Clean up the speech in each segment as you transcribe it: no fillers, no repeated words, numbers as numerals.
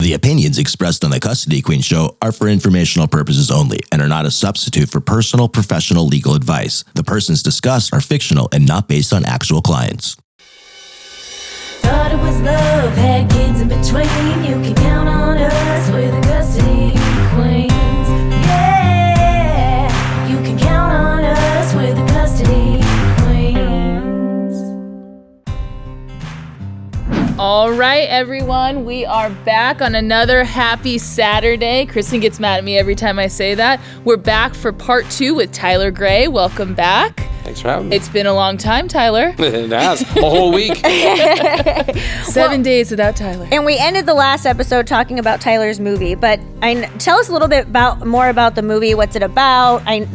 The opinions expressed on the Custody Queen Show are for informational purposes only and are not a substitute for personal, professional legal advice. The persons discussed are fictional and not based on actual clients. Thought it was love, had kids in between. You can count on us, we're the Custody Queens. Yeah, you can count on us, we're the Custody Queens. All right, everyone, we are back on another happy Saturday. Kristen gets mad at me every time I say that. We're back for part 2 with Tyler Gray. Welcome back. Thanks for having me. It's been a long time, Tyler. It has. A whole week. 7 days without Tyler. And we ended the last episode talking about Tyler's movie, but tell us a little bit more about the movie. What's it about? I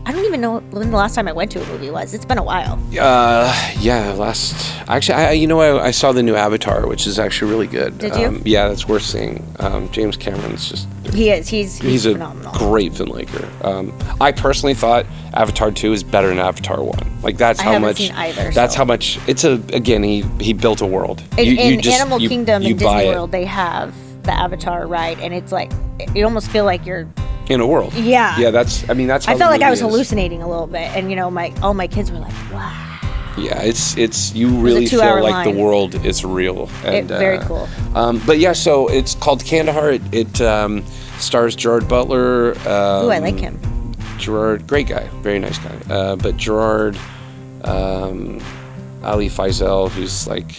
don't even know when the last time I went to a movie was. It's been a while. I saw the new Avatar, which is actually really good. Did you? Yeah, that's worth seeing. James Cameron's just... He is. He's phenomenal. Great filmmaker. I personally thought Avatar 2 is better than Avatar 1. Like, that's how much... I haven't seen either. That's how much... He built a world. In Animal Kingdom and Disney World, they have the Avatar ride, and it's like, you almost feel like you're... in a world. Yeah. Yeah, that's how I felt like I was hallucinating a little bit, and all my kids were like, wow. Yeah, it's you really feel like the world is real. And, very cool. But yeah, so it's called Kandahar. It stars Gerard Butler. I like him. Gerard, great guy, very nice guy. But Gerard, Ali Faisal, who's like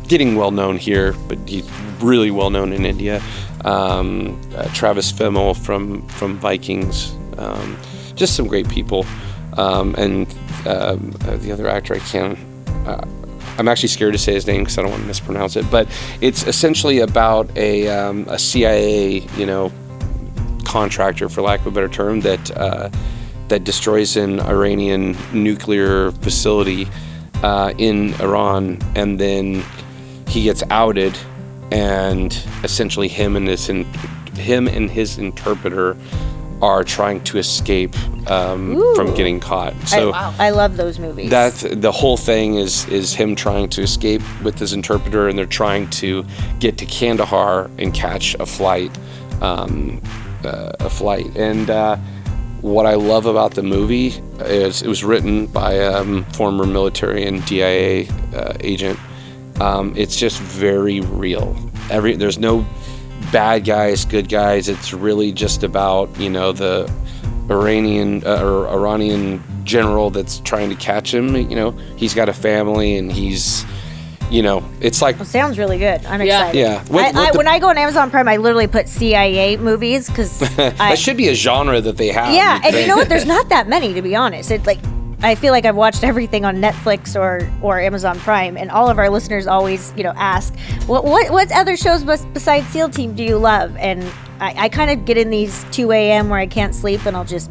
getting well known here, but he's really well known in India. Travis Fimmel from Vikings, just some great people, and the other actor I'm actually scared to say his name because I don't want to mispronounce it, but it's essentially about a CIA contractor, for lack of a better term, that destroys an Iranian nuclear facility in Iran, and then he gets outed. And essentially him and his interpreter are trying to escape from getting caught. So I love those movies. The whole thing is him trying to escape with his interpreter, and they're trying to get to Kandahar and catch a flight. And what I love about the movie is it was written by a former military and DIA agent. It's just very real. There's no bad guys, good guys. It's really just about, the Iranian general that's trying to catch him. He's got a family, and he's, it's like... It sounds really good. I'm excited. Yeah. When I go on Amazon Prime, I literally put CIA movies because... that should be a genre that they have. Yeah, and you know what? There's not that many, to be honest. It's like... I feel like I've watched everything on Netflix or Amazon Prime, and all of our listeners always, ask, what other shows besides SEAL Team do you love? And I kind of get in these 2 a.m. where I can't sleep, and I'll just,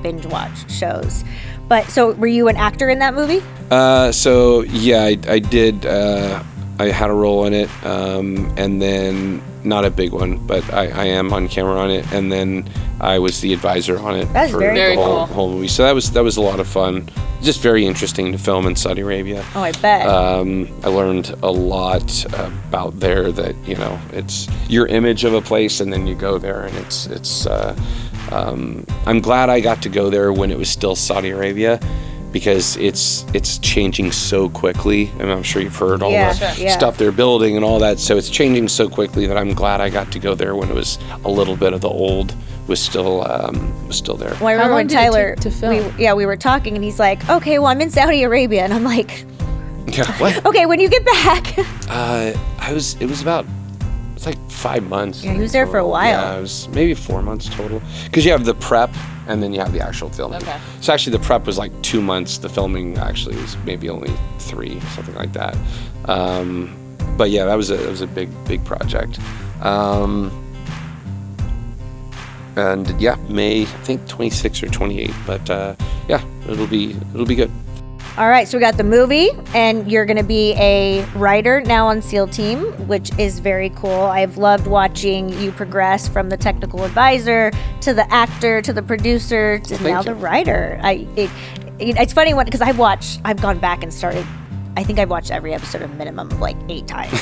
binge watch shows. But so, were you an actor in that movie? So yeah, I did. I had a role in it, and then not a big one, but I am on camera on it, and then I was the advisor on it for very the cool. whole movie. So that was a lot of fun. Just very interesting to film in Saudi Arabia. Oh, I bet. I learned a lot about there. That it's your image of a place, and then you go there, and it's. I'm glad I got to go there when it was still Saudi Arabia, because it's changing so quickly, and I'm sure you've heard all the stuff they're building and all that. So it's changing so quickly that I'm glad I got to go there when it was a little bit of the old was still there. Well, I remember when Tyler, to film? We were talking, and he's like, "Okay, well, I'm in Saudi Arabia," and I'm like, "Yeah, what? Okay, when you get back." It was like 5 months. Yeah, he was there for a while. Yeah, it was maybe 4 months total, because you have the prep and then you have the actual filming. Okay. So actually the prep was like 2 months. The filming actually was maybe only 3, something like that. But yeah, that was a big project. And yeah, May, I think 26 or 28. But yeah, it'll be good. All right, so we got the movie, and you're going to be a writer now on SEAL Team, which is very cool. I've loved watching you progress from the technical advisor to the actor to the producer to now the writer. It's funny because I've gone back and started I think I've watched every episode a minimum of like 8 times.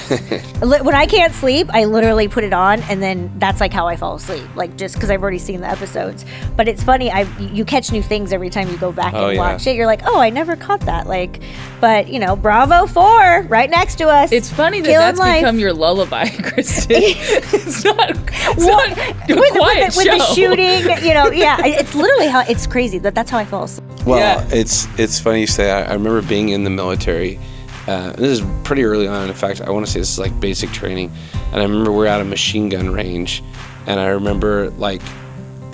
When I can't sleep, I literally put it on, and then that's like how I fall asleep, like just because I've already seen the episodes. But it's funny, you catch new things every time you go back and watch it. You're like, oh, I never caught that. Like, but Bravo 4 right next to us. It's funny that that's become your lullaby, Kristen. It's not a quiet show. With the shooting, it's literally how it's crazy. That's how I fall asleep. Well, it's funny you say that. I remember being in the military. This is pretty early on. In fact, I want to say this is like basic training. And I remember we're at a machine gun range, and I remember like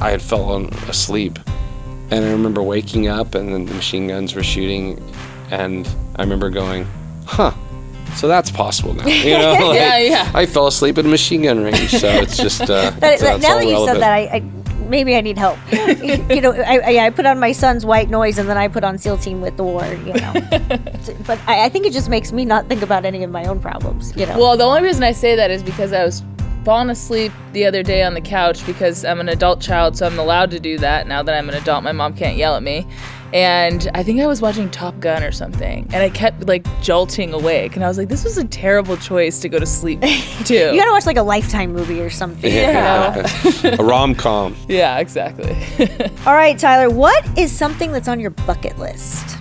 I had fallen asleep, and I remember waking up, and then the machine guns were shooting, and I remember going, "Huh." So that's possible now, Yeah. I fell asleep at a machine gun range, so it's just. Now that you said that, maybe I need help. I put on my son's white noise, and then I put on SEAL Team with the war. But I think it just makes me not think about any of my own problems. Well, the only reason I say that is because I was falling asleep the other day on the couch because I'm an adult child, so I'm allowed to do that. Now that I'm an adult, my mom can't yell at me. And I think I was watching Top Gun or something, and I kept like jolting awake, and I was like, this was a terrible choice to go to sleep to. You gotta watch like a Lifetime movie or something. Yeah. A rom-com. Yeah, exactly. All right, Tyler, what is something that's on your bucket list?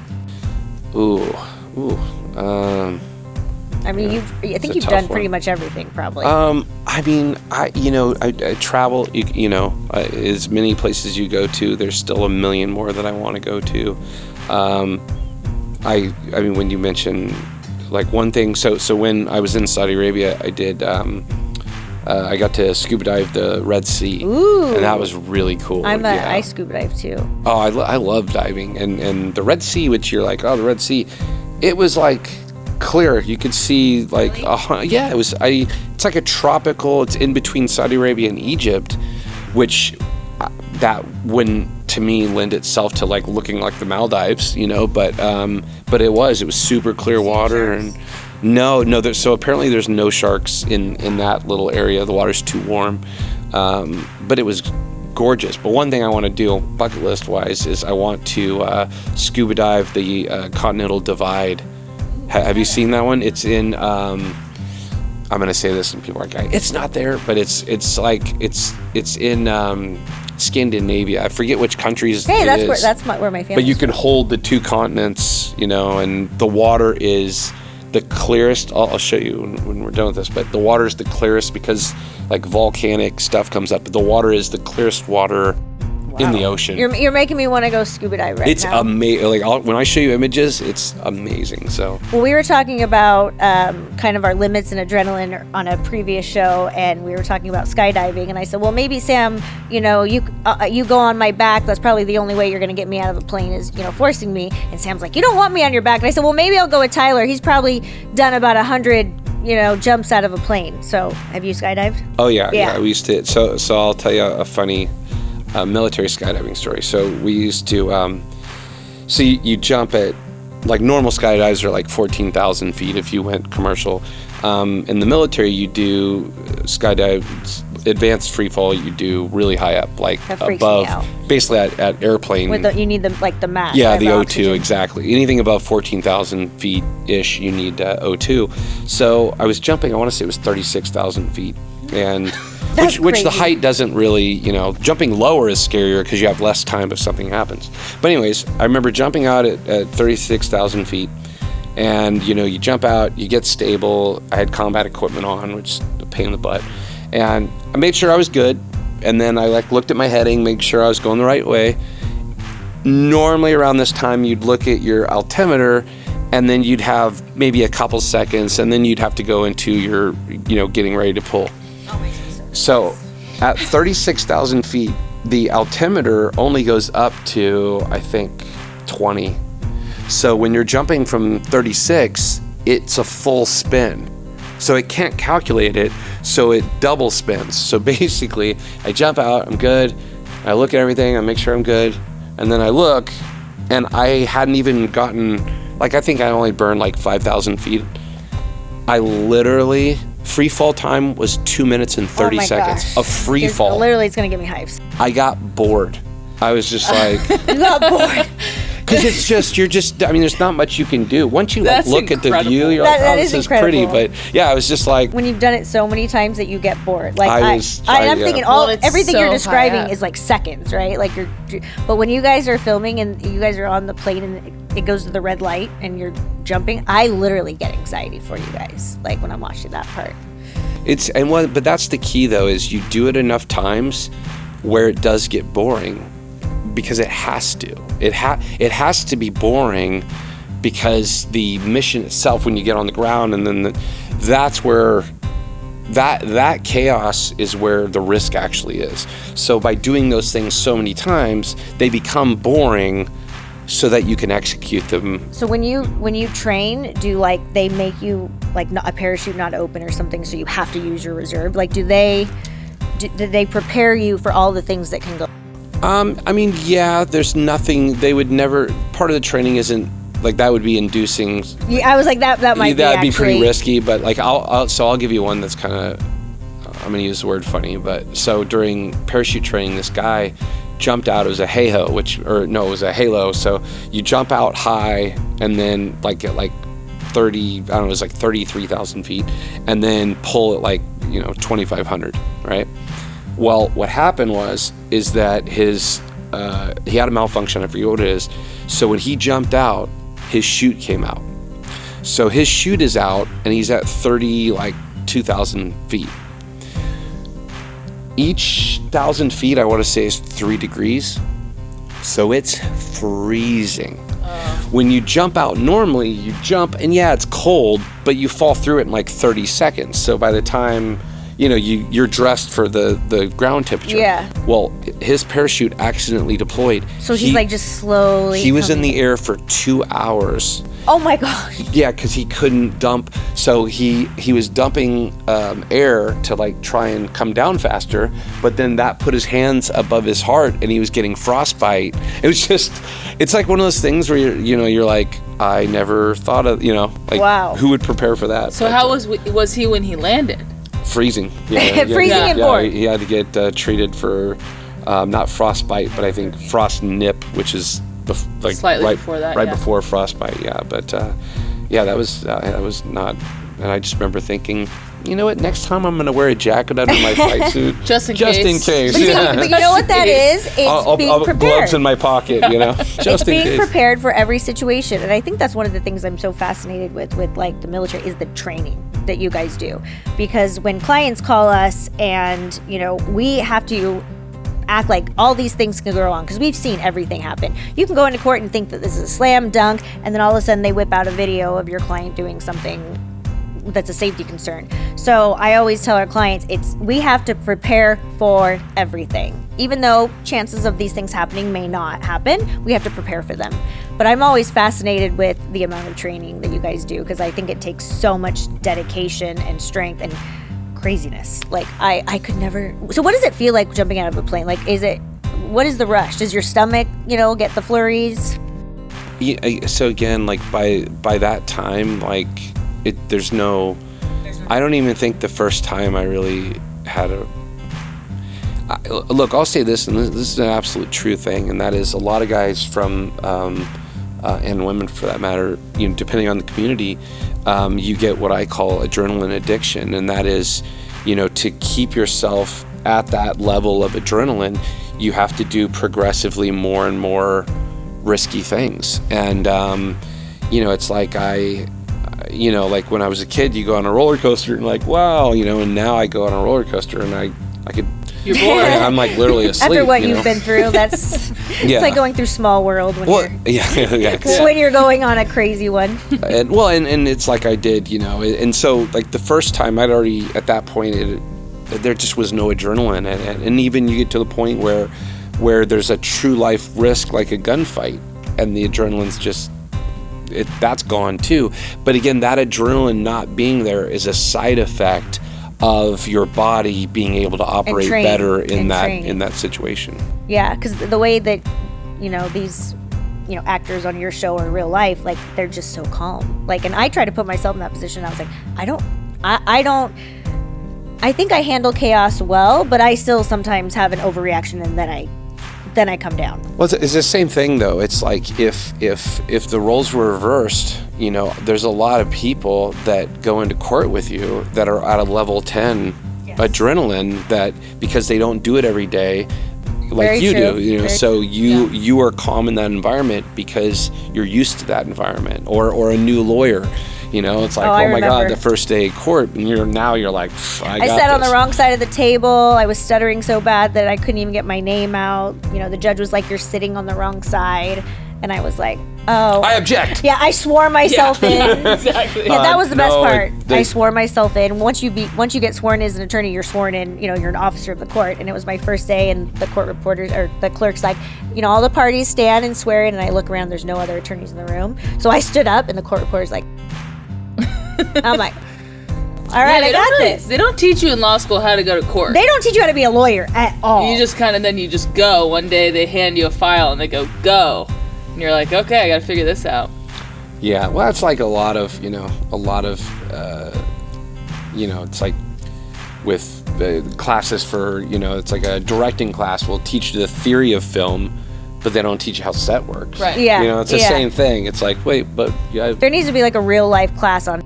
I mean, I think you've done pretty much everything, probably. I mean, I travel. As many places you go to, there's still a million more that I want to go to. I mean, when you mention like one thing, so when I was in Saudi Arabia, I did. I got to scuba dive the Red Sea, and that was really cool. I scuba dive too. Oh, I love diving, and the Red Sea, which you're like, oh, the Red Sea, it was like clear. You could see like it's like a tropical. It's in between Saudi Arabia and Egypt, which that wouldn't to me lend itself to like looking like the Maldives, but it was super clear water. And no, so apparently there's no sharks in that little area. The water's too warm, but it was gorgeous. But one thing I want to do bucket list wise is I want to scuba dive the Continental Divide. Have you seen that one? It's in. I'm gonna say this, and people are like, "It's not there," but it's in Scandinavia. I forget which countries. Hey, that's where my family. But you can hold the two continents, and the water is the clearest. I'll show you when we're done with this. But the water is the clearest because like volcanic stuff comes up. But the water is the clearest water in the ocean. You're making me want to go scuba dive right now. It's amazing. Like when I show you images, it's amazing. So we were talking about kind of our limits and adrenaline on a previous show, and we were talking about skydiving. And I said, well, maybe Sam, you go on my back. That's probably the only way you're going to get me out of the plane is forcing me. And Sam's like, you don't want me on your back. And I said, well, maybe I'll go with Tyler. He's probably done about 100 jumps out of a plane. So have you skydived? Oh yeah. We used to. So I'll tell you a funny military skydiving story. So we used to, so you jump at, like normal skydives are like 14,000 feet if you went commercial. In the military, you do skydive, advanced free fall, you do really high up, like above, basically at airplane. You need the max. Yeah, the O2, oxygen. Exactly. Anything above 14,000 feet-ish, you need O2. So I was jumping, I want to say it was 36,000 feet. And which the height doesn't really, jumping lower is scarier because you have less time if something happens. But anyways, I remember jumping out at 36,000 feet, and you jump out, you get stable. I had combat equipment on, which is a pain in the butt, and I made sure I was good. And then I looked at my heading, made sure I was going the right way. Normally around this time, you'd look at your altimeter, and then you'd have maybe a couple seconds, and then you'd have to go into your, getting ready to pull. So at 36,000 feet, the altimeter only goes up to, I think, 20. So when you're jumping from 36, it's a full spin. So it can't calculate it, so it double spins. So basically, I jump out, I'm good, I look at everything, I make sure I'm good, and then I look, and I hadn't even gotten, I think I only burned 5,000 feet. I literally... free fall time was 2 minutes and 30 seconds of free fall. Literally, it's going to give me hives. I got bored. I was just like... You got bored. Because it's just, I mean, there's not much you can do. Once you That's look at the incredible. view, you're like, That oh, is this is pretty. incredible. But yeah, I was just like, When you've done it so many times that you get bored. Like I'm yeah. thinking Well, it's everything so you're high describing up. is like seconds, right? Like but when you guys are filming and you guys are on the plane and it goes to the red light and you're jumping, I literally get anxiety for you guys. Like when I'm watching that part. but that's the key though, is you do it enough times where it does get boring, because it has to. It has to be boring, because the mission itself, when you get on the ground, and then that's where that chaos is where the risk actually is. So by doing those things so many times, they become boring, so that you can execute them. So when you train, do like they make you like not, a parachute not open or something, so you have to use your reserve? Like do they prepare you for all the things that can go? I mean, yeah, there's nothing, they would never, part of the training isn't, like that would be inducing. Yeah, I was like that might that'd be pretty actually risky, but like I'll give you one that's kind of, I'm gonna use the word funny, but so during parachute training, this guy jumped out. It was a Halo, it was a Halo. So you jump out high and then like get like 30, I don't know, it was like 33,000 feet, and then pull it like 2,500, right? Well, what happened is that he had a malfunction. I forget what it is. So when he jumped out, his chute came out. So his chute is out, and he's at 2,000 feet. Each 1,000 feet, I want to say, is 3 degrees. So it's freezing. When you jump out normally, you jump, and yeah, it's cold, but you fall through it in like 30 seconds. So by the time you're dressed for the ground temperature. Yeah. Well, his parachute accidentally deployed. So he's like just slowly. He was in coming. the air for 2 hours. Oh my gosh. Yeah, because he couldn't dump. So he was dumping air to like try and come down faster, but then that put his hands above his heart, and he was getting frostbite. It was just, it's like one of those things where you're like, I never thought of, like, wow. Who would prepare for that? So how was he when he landed? Freezing. Yeah, Freezing and bored. He had to get treated for not frostbite, but I think frost nip, which is Slightly before that, right yeah. before frostbite. Yeah, but that was not. And I just remember thinking, you know what? Next time I'm going to wear a jacket under my flight suit, Just in But you know what that is? It's being I'll prepared. gloves in my pocket, just It's in being case. prepared for every situation, and I think that's one of the things I'm so fascinated with like the military is the training that you guys do, because when clients call us and we have to act like all these things can go wrong, because we've seen everything happen. You can go into court and think that this is a slam dunk, and then all of a sudden they whip out a video of your client doing something that's a safety concern. So I always tell our clients, we have to prepare for everything. Even though chances of these things happening may not happen, we have to prepare for them. But I'm always fascinated with the amount of training that you guys do, because I think it takes so much dedication and strength and craziness. Like I could never. So what does it feel like jumping out of a plane? Like what is the rush? Does your stomach, get the flurries? Yeah, so again, like by that time, like there's no. I don't even think the first time I really had look, I'll say this, and this is an absolute true thing, and that is a lot of guys from and women for that matter, depending on the community, you get what I call adrenaline addiction, and that is, to keep yourself at that level of adrenaline, you have to do progressively more and more risky things. And it's like like when I was a kid, you go on a roller coaster and like, wow, and now I go on a roller coaster and I could. You're bored. I'm like literally asleep. After what you've been through, it's like going through Small World when when you're going on a crazy one. and it's like I did, and so like the first time I'd already at that point there just was no adrenaline, and even you get to the point where there's a true life risk like a gunfight, and the adrenaline's just that's gone too. But again, that adrenaline not being there is a side effect of your body being able to operate better in that situation. Yeah, because the way that these actors on your show or in real life, like they're just so calm. Like, and I try to put myself in that position. I was like, I think I handle chaos well, but I still sometimes have an overreaction, and then then I come down. Well, it's the same thing though. It's like if the roles were reversed, you know, there's a lot of people that go into court with you that are at a level 10 adrenaline, that because they don't do it every day like Very you true. do, you know. Very So you are calm in that environment because you're used to that environment. Or a new lawyer, you know, it's like, Oh, I oh my God, remember. the first day of court, and you're like, I got sat on the this. wrong side of the table. I was stuttering so bad that I couldn't even get my name out. You know, the judge was like, "You're sitting on the wrong side," and I was like, "Oh." I object. Yeah, I swore myself in. Exactly. Yeah, that was the best no, part. they- I swore myself in. Once you get sworn as an attorney, you're sworn in. You know, you're an officer of the court. And it was my first day, and the court reporters or the clerk's like, you know, all the parties stand and swear in. And I look around, there's no other attorneys in the room. So I stood up, and the court reporter's like, I'm like, all right, I got this. They don't teach you in law school how to go to court. They don't teach you how to be a lawyer at all. You just you just go. One day they hand you a file and they go. And you're like, okay, I got to figure this out. Yeah, well, it's like a lot of, it's like with the classes for, it's like a directing class will teach you the theory of film, but they don't teach you how set works. Right. Yeah. It's the same thing. It's like, wait, but yeah. There needs to be like a real life class on.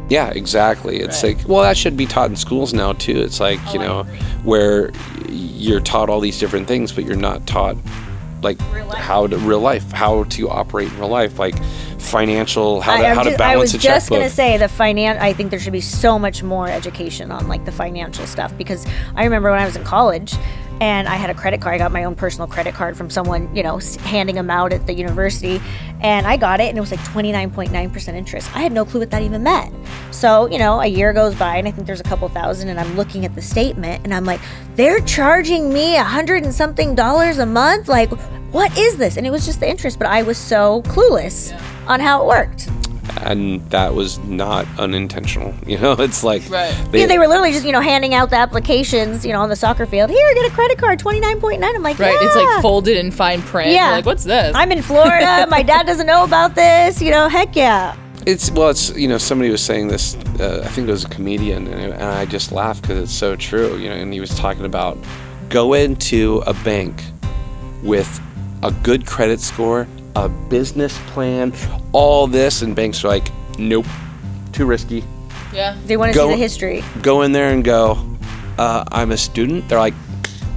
Yeah, exactly. It's like, well, that should be taught in schools now too. It's like, I agree. where you're taught all these different things, but you're not taught like how to operate in real life, like financial, how to balance a I was just checkbook. gonna say I think there should be so much more education on like the financial stuff, because I remember when I was in college and I had a credit card. I got my own personal credit card from someone, handing them out at the university, and I got it, and it was like 29.9% interest. I had no clue what that even meant. So, a year goes by, and I think there's a couple thousand, and I'm looking at the statement, and I'm like, they're charging me $100 and something a month? Like, what is this? And it was just the interest, but I was so clueless on how it worked. And that was not unintentional. It's like Right. They were literally just, handing out the applications, on the soccer field. Here, get a credit card, 29.9. I'm like, Right. yeah. It's like folded in fine print. Yeah. You're like, what's this? I'm in Florida. My dad doesn't know about this. Heck yeah. it's somebody was saying this, I think it was a comedian, and I just laughed because it's so true, and he was talking about go into a bank with a good credit score, a business plan, all this, and banks are like, nope, too risky. Yeah. They want to see the history. Go in there and go, I'm a student. They're like,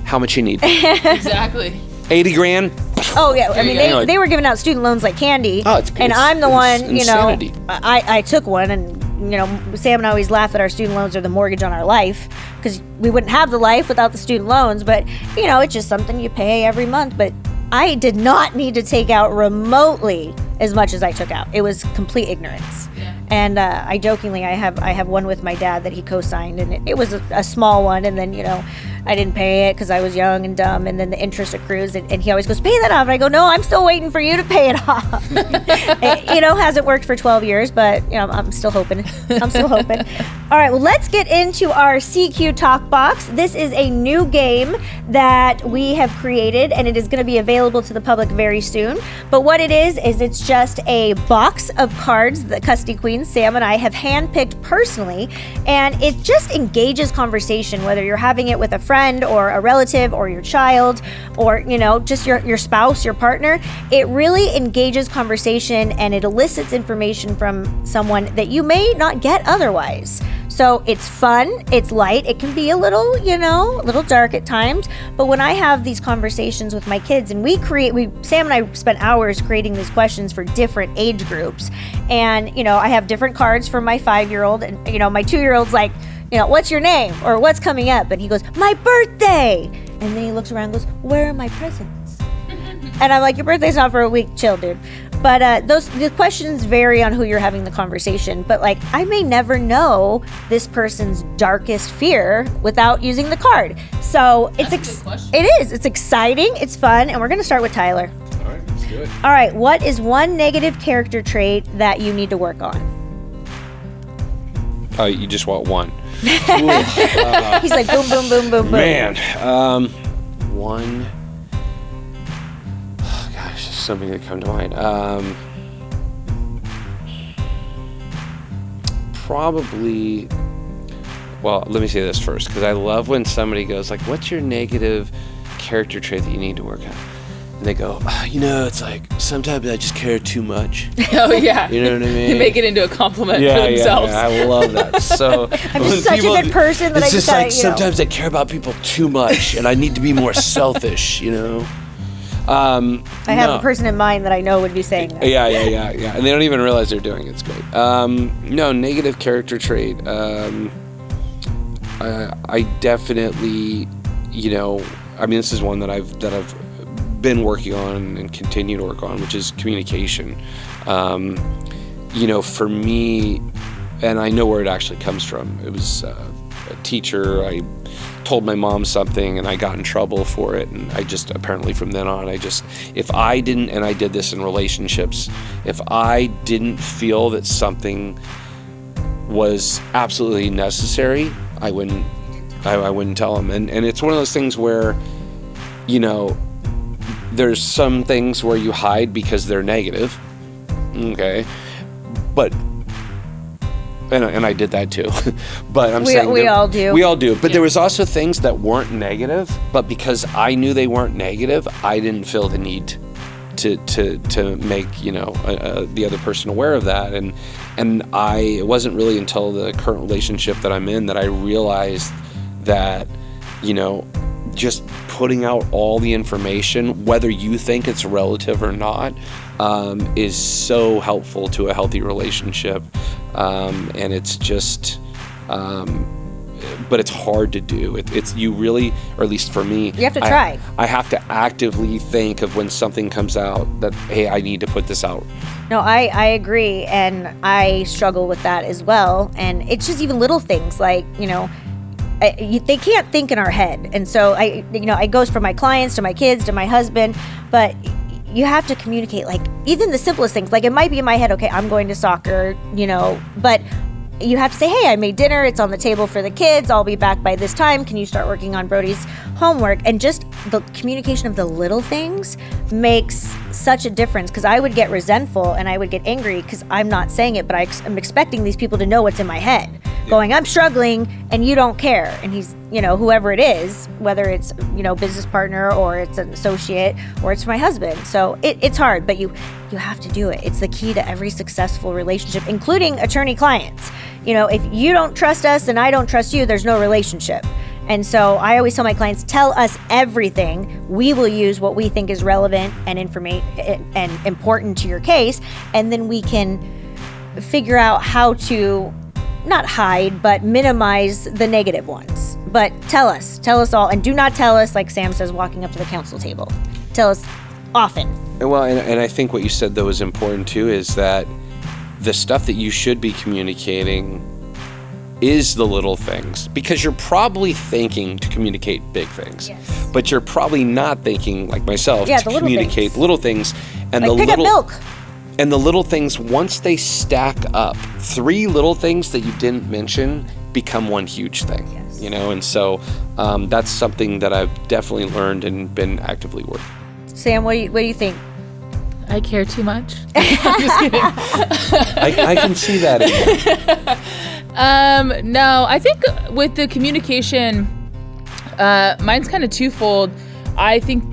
how much you need? Exactly. 80 grand? Oh, yeah. I mean, you go. they were giving out student loans like candy. Oh, it's and I'm the one, insanity. I took one, and, Sam and I always laugh that our student loans are the mortgage on our life, because we wouldn't have the life without the student loans. But, it's just something you pay every month. But I did not need to take out remotely as much as I took out. It was complete ignorance. Yeah. And I jokingly, I have one with my dad that he co-signed, and it was a small one. And then, I didn't pay it because I was young and dumb. And then the interest accrues, and he always goes, pay that off. And I go, no, I'm still waiting for you to pay it off. It, hasn't worked for 12 years, but, I'm still hoping. All right, well, let's get into our CQ Talk Box. This is a new game that we have created, and it is going to be available to the public very soon. But what it is it's just a box of cards that Custody Queens, Sam and I, have handpicked personally, and it just engages conversation, whether you're having it with a friend or a relative or your child or, just your spouse, your partner. It really engages conversation, and it elicits information from someone that you may not get otherwise. So it's fun, it's light, it can be a little, a little dark at times, but when I have these conversations with my kids, and Sam and I spent hours creating these questions for different age groups, and, I have different cards for my 5-year-old, and, my 2-year-old's like, what's your name, or what's coming up, and he goes, my birthday, and then he looks around and goes, where are my presents? And I'm like, your birthday's not for a week, chill, dude. But the questions vary on who you're having the conversation. But like, I may never know this person's darkest fear without using the card. So That's a good question. it is. It's exciting. It's fun, and we're gonna start with Tyler. All right, let's do it. All right. What is one negative character trait that you need to work on? You just want one. He's like boom, boom, boom, boom, boom. Man, one. Oh, gosh, there's so many that come to mind. Probably. Well, let me say this first, because I love when somebody goes like, "What's your negative character trait that you need to work on? And they go, it's like sometimes I just care too much. Oh yeah. You know what I mean? You make it into a compliment for themselves. Yeah, I love that. So I'm just such a good person that it's I just like sometimes I care about people too much, and I need to be more selfish. I have a person in mind that I know would be saying that. Yeah. And they don't even realize they're doing it. It's great. No, negative character trait. I definitely, this is one that I've been working on and continue to work on, which is communication. For me, and I know where it actually comes from. It was a teacher. I told my mom something and I got in trouble for it, and I just, apparently from then on, if I didn't, and I did this in relationships, if I didn't feel that something was absolutely necessary, I wouldn't tell them. And it's one of those things where, there's some things where you hide because they're negative, okay, but and I did that too. But I'm saying we all do. We all do. But there was also things that weren't negative, but because I knew they weren't negative, I didn't feel the need to make the other person aware of that. And it wasn't really until the current relationship that I'm in that I realized that just putting out all the information, whether you think it's relative or not, is so helpful to a healthy relationship. And it's just, but it's hard to do. It's you really, or at least for me, you have to try. I have to actively think of when something comes out that, hey, I need to put this out. No, I agree, and I struggle with that as well. And it's just even little things like, they can't think in our head. And so it goes from my clients to my kids to my husband, but you have to communicate, like even the simplest things. Like it might be in my head, okay, I'm going to soccer, but you have to say, hey, I made dinner, it's on the table for the kids, I'll be back by this time, can you start working on Brody's homework? And just the communication of the little things makes such a difference, because I would get resentful and I would get angry because I'm not saying it, but I'm expecting these people to know what's in my head. Going, I'm struggling and you don't care. And he's, whoever it is, whether it's, business partner or it's an associate or it's my husband. So it's hard, but you have to do it. It's the key to every successful relationship, including attorney clients. If you don't trust us and I don't trust you, there's no relationship. And so I always tell my clients, tell us everything. We will use what we think is relevant and and important to your case. And then we can figure out how to not hide, but minimize the negative ones. But tell us all, and do not tell us, like Sam says, walking up to the counsel table. Tell us often. Well, and I think what you said, though, is important, too, is that the stuff that you should be communicating is the little things, because you're probably thinking to communicate big things, yes, but you're probably not thinking, like myself, to communicate little things. And like pick up milk. And the little things, once they stack up, 3 little things that you didn't mention become one huge thing, yes, and so that's something that I've definitely learned and been actively working. Sam, what do you think? I care too much. I'm just kidding. I can see that in you. No, I think with the communication, mine's kind of twofold. I think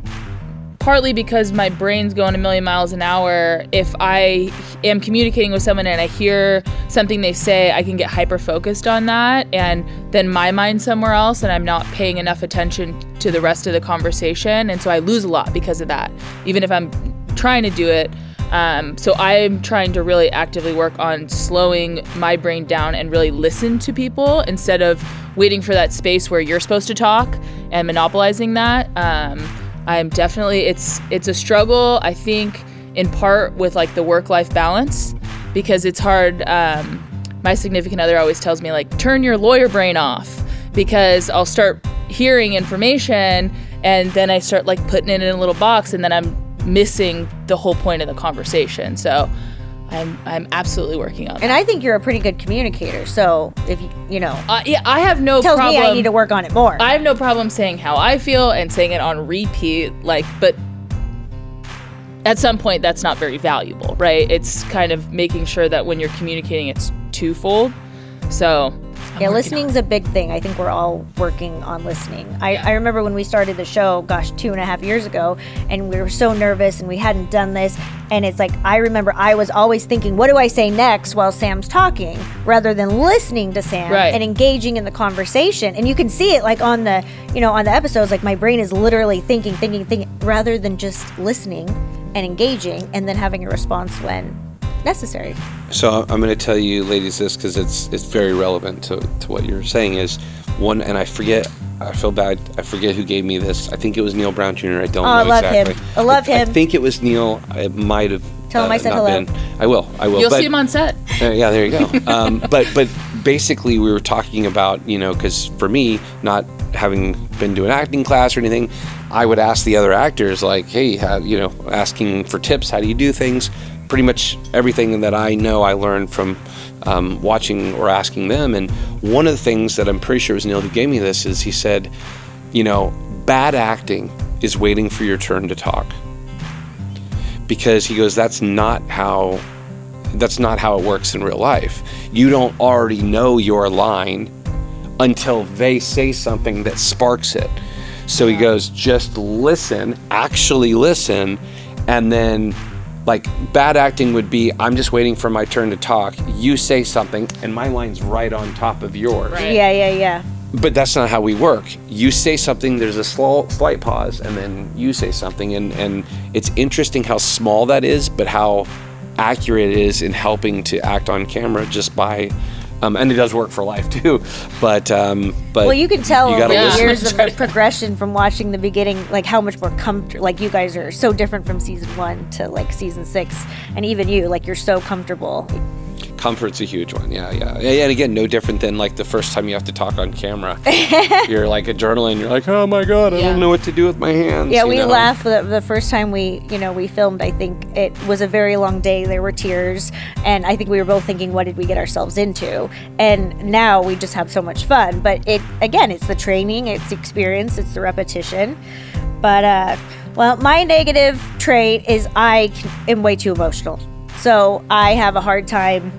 partly because my brain's going a million miles an hour. If I am communicating with someone and I hear something they say, I can get hyper focused on that, and then my mind's somewhere else, and I'm not paying enough attention to the rest of the conversation, and so I lose a lot because of that, even if I'm trying to do it. So I'm trying to really actively work on slowing my brain down and really listen to people instead of waiting for that space where you're supposed to talk and monopolizing that. I'm definitely, it's a struggle, I think, in part with like the work-life balance, because it's hard. My significant other always tells me, like, turn your lawyer brain off, because I'll start hearing information and then I start like putting it in a little box, and then I'm missing the whole point of the conversation. So I'm absolutely working on that. And I think you're a pretty good communicator. So if yeah, I have no tells problem. me I need to work on it more. I have no problem saying how I feel and saying it on repeat, but at some point that's not very valuable, right? It's kind of making sure that when you're communicating, it's twofold. So Yeah, listening's a big thing. I think we're all working on listening. I remember when we started the show, 2.5 years ago, and we were so nervous and we hadn't done this. And it's like, I remember I was always thinking, what do I say next while Sam's talking, rather than listening to Sam and engaging in the conversation. And you can see it like on the, on the episodes, like my brain is literally thinking, rather than just listening and engaging and then having a response when necessary. So I'm going to tell you, ladies, this because it's very relevant to what you're saying. Is one, and I feel bad, I forget who gave me this. I think it was Neil Brown Jr. I don't know exactly. I love him. I think it was Neil. It might have. Tell him I said hello. I will. You'll see him on set. Yeah, there you go. But basically, we were talking about, because for me, not having been to an acting class or anything, I would ask the other actors, like, hey, asking for tips. How do you do things? Pretty much everything that I know I learned from watching or asking them. And one of the things that I'm pretty sure it was Neil who gave me this is he said, bad acting is waiting for your turn to talk. Because he goes, that's not how it works in real life. You don't already know your line until they say something that sparks it. So he goes, just listen, actually listen, and then like bad acting would be, I'm just waiting for my turn to talk. You say something and my line's right on top of yours. Right. Yeah. But that's not how we work. You say something, there's a slight pause, and then you say something. And it's interesting how small that is, but how accurate it is in helping to act on camera just by, and it does work for life too. But well, you can tell over the listen. years of the progression from watching the beginning, like how much more comfortable, like you guys are so different from season 1 to like season 6, and even you, like you're so comfortable. Comfort's a huge one, yeah. And again, no different than like the first time you have to talk on camera. You're like adrenaline. You're like, oh my god, I don't know what to do with my hands. Yeah, we laughed the first time we filmed. I think it was a very long day. There were tears, and I think we were both thinking, what did we get ourselves into? And now we just have so much fun. But it's the training, it's the experience, it's the repetition. But well, my negative trait is I am way too emotional. So I have a hard time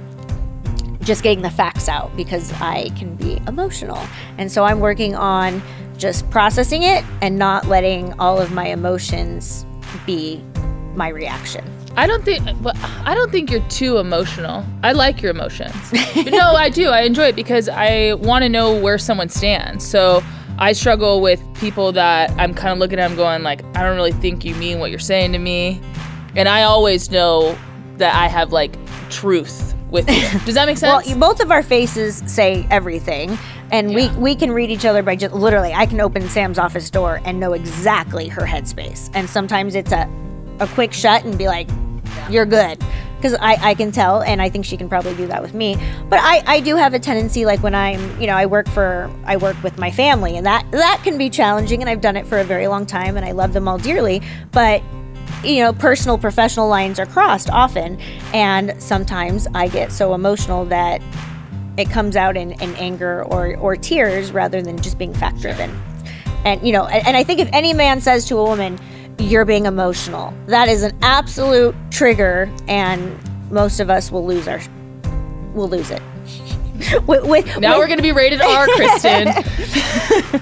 just getting the facts out because I can be emotional. And so I'm working on just processing it and not letting all of my emotions be my reaction. I don't think you're too emotional. I like your emotions. But no, I do. I enjoy it because I want to know where someone stands. So I struggle with people that I'm kind of looking at them going like, I don't really think you mean what you're saying to me. And I always know that I have like truth with you. Does that make sense? Well, both of our faces say everything, and we can read each other by just literally. I can open Sam's office door and know exactly her headspace, and sometimes it's a quick shut and be like, "You're good," because I can tell, and I think she can probably do that with me. But I do have a tendency, like when I'm, I work with my family, and that can be challenging, and I've done it for a very long time, and I love them all dearly, but personal, professional lines are crossed often, and sometimes I get so emotional that it comes out in anger or tears rather than just being fact-driven. And, and I think if any man says to a woman, you're being emotional, that is an absolute trigger, and most of us will lose it. Now we're going to be rated R, Kristen.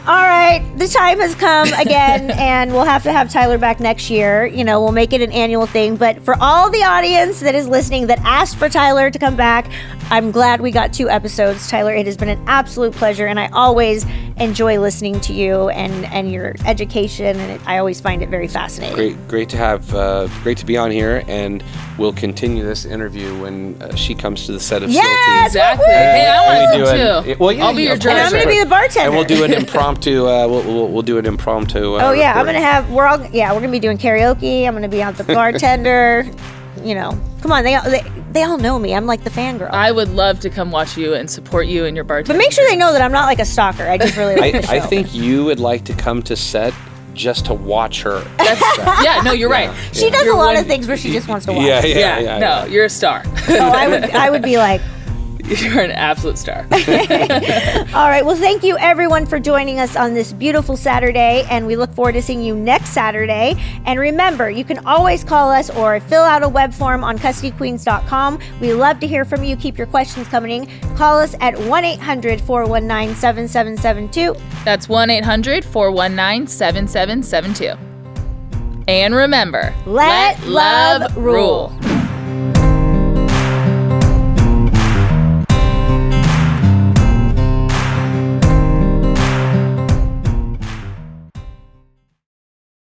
All right, the time has come again, and we'll have to have Tyler back next year. We'll make it an annual thing. But for all the audience that is listening that asked for Tyler to come back, I'm glad we got 2 episodes. Tyler, it has been an absolute pleasure, and I always enjoy listening to you and your education, and I always find it very fascinating. Great to be on here, and we'll continue this interview when she comes to the set of SEAL Team. Exactly. Hey, I want to come too. Well, I'll be your driver. And I'm going to be the bartender. And we'll do an impromptu. We'll do an impromptu. Oh yeah, recording. We're going to be doing karaoke. I'm going to be out the bartender. Come on, they all know me. I'm like the fangirl. I would love to come watch you and support you in your bartender. But make sure they know that I'm not like a stalker. I just really like the show. I think you would like to come to set just to watch her. You're right. She does a lot of things where she just wants to watch. Yeah. No, you're a star. I would be like, You're an absolute star. All right. Well, thank you everyone for joining us on this beautiful Saturday, and we look forward to seeing you next Saturday. And remember, you can always call us or fill out a web form on custodyqueens.com. We love to hear from you. Keep your questions coming in. Call us at 1-800-419-7772. That's 1-800-419-7772. And remember, Let love rule.